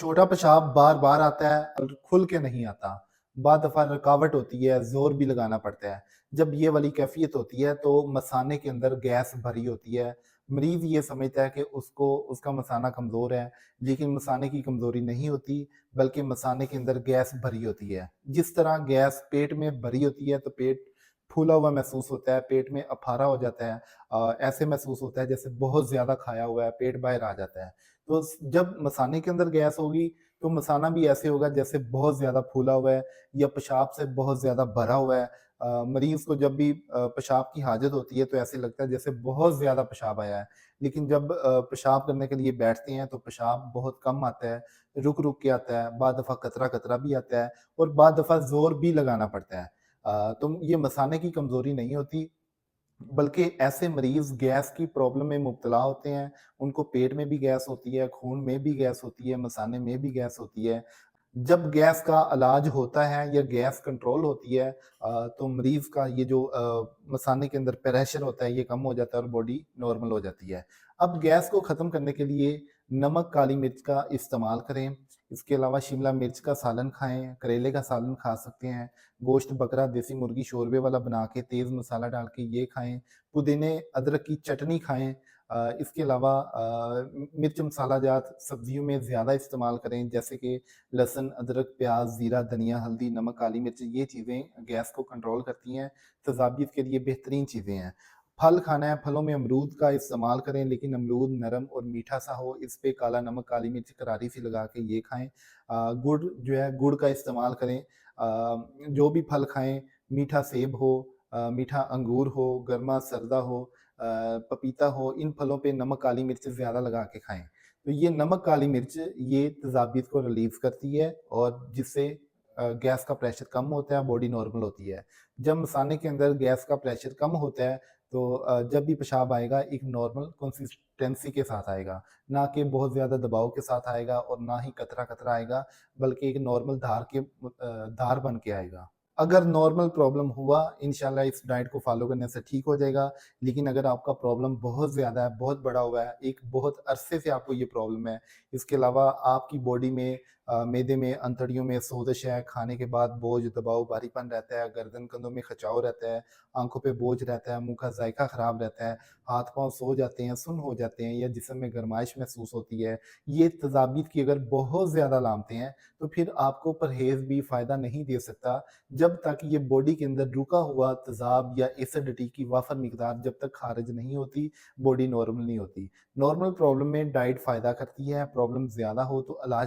छोटा पेशाब बार-बार आता है और खुल के नहीं आता। बाद दफ़ा रुकावट होती है, ज़ोर भी लगाना पड़ता है। जब ये वाली कैफ़ियत होती है तो मसाने के अंदर गैस भरी होती है। मरीज़ ये समझता है कि उसको उसका मसाना कमज़ोर है, लेकिन मसाने की कमज़ोरी नहीं होती, बल्कि मसाने के अंदर गैस भरी होती है। जिस तरह गैस पेट में भरी होती है तो पेट फूला हुआ महसूस होता है, पेट में अफारा हो जाता है। ऐसे महसूस होता है जैसे बहुत ज़्यादा खाया हुआ है, पेट बाहर आ जाता है। तो जब मसाने के अंदर गैस होगी तो मसाना भी ऐसे होगा जैसे बहुत ज़्यादा फूला हुआ है या पेशाब से बहुत ज़्यादा भरा हुआ है। मरीज़ को जब भी पेशाब की हाजत होती है तो ऐसे लगता है जैसे बहुत ज़्यादा पेशाब आया है। लेकिन जब पेशाब करने के लिए बैठते हैं तो पेशाब बहुत कम आता है, रुक-रुक के आता है, बाद दफ़ा कतरा-कतरा भी आता है और बाद दफ़ा ज़ोर भी लगाना पड़ता है। तो ये मसाने की कमज़ोरी नहीं होती, बल्कि ऐसे मरीज़ गैस की प्रॉब्लम में मुब्तला होते हैं, उनको पेट में भी गैस होती है, खून में भी गैस होती है, मसाने में भी गैस होती है। जब गैस का इलाज होता है या गैस कंट्रोल होती है तो मरीज़ का ये जो मसाने के अंदर प्रेशर होता है ये कम हो जाता है और बॉडी नॉर्मल हो जाती है। अब गैस को ख़त्म करने के लिए नमक, काली मिर्च का इस्तेमाल करें। इसके अलावा शिमला मिर्च का सालन खाएँ, करेले का सालन खा सकते हैं, गोश्त बकरा, देसी मुर्गी शोरबे वाला बना के तेज़ मसाला डाल के ये खाएँ, पुदीने, अदरक की चटनी खाएँ। इसके अलावा मिर्च मसाला जात सब्ज़ियों में ज़्यादा इस्तेमाल करें जैसे कि लहसुन, अदरक, प्याज़, ज़ीरा, धनिया, हल्दी, नमक, काली मिर्च ये चीज़ें गैस को कंट्रोल करती हैं, तेज़ाबियत के लिए बेहतरीन चीज़ें हैं। फल खाना है, फलों में अमरूद का इस्तेमाल करें लेकिन अमरूद नरम और मीठा सा हो, इस पे काला नमक, काली मिर्च करारी सी लगा के ये खाएँ। गुड़ जो है गुड़ का इस्तेमाल करें। जो भी फल खाएँ, मीठा सेब हो मीठा अंगूर हो, गरमा-सर्दा हो पपीता हो, इन फलों पे नमक, काली मिर्च ज़्यादा लगा के खाएँ। तो ये नमक, काली मिर्च ये तेज़ाबियत को रिलीफ़ करती है और जिससे गैस का प्रेशर कम होता है, बॉडी नॉर्मल होती है। जब मसाने के अंदर गैस का प्रेशर कम होता है, तो जब भी पेशाब आएगा एक नॉर्मल कंसिस्टेंसी के साथ आएगा, ना कि बहुत ज़्यादा दबाव के साथ आएगा और ना ही कतरा-कतरा आएगा, बल्कि एक नॉर्मल धार बन के आएगा। अगर नॉर्मल प्रॉब्लम हुआ, इंशाल्लाह इस डाइट को फ़ॉलो करने से ठीक हो जाएगा। लेकिन अगर आपका प्रॉब्लम बहुत ज़्यादा है, बहुत बड़ा हुआ है, एक बहुत अरसे से आपको ये प्रॉब्लम है, इसके अलावा आपकी बॉडी में मैदे में, अंतड़ियों में सोज़िश है, खाने के बाद बोझ, दबाव, भारीपन रहता है, गर्दन कंधों में खिंचाव रहता है, आँखों पे बोझ रहता है, मुँह का ज़ायका ख़राब रहता है, हाथ-पाँव सो जाते हैं, सुन्न हो जाते हैं या जिस्म में गरमाइश महसूस होती है, ये तज़ाबियत की अगर बहुत ज़्यादा अलामतें हैं, तो फिर आपको परहेज़ भी फ़ायदा नहीं दे सकता जब तक ये बॉडी के अंदर रुका हुआ तेज़ाब या एसिडिटी की वाफ़र मिक़दार जब तक ख़ारिज नहीं होती, बॉडी नॉर्मल नहीं होती। नॉर्मल प्रॉब्लम में डाइट फ़ायदा करती है, प्रॉब्लम ज़्यादा हो तो इलाज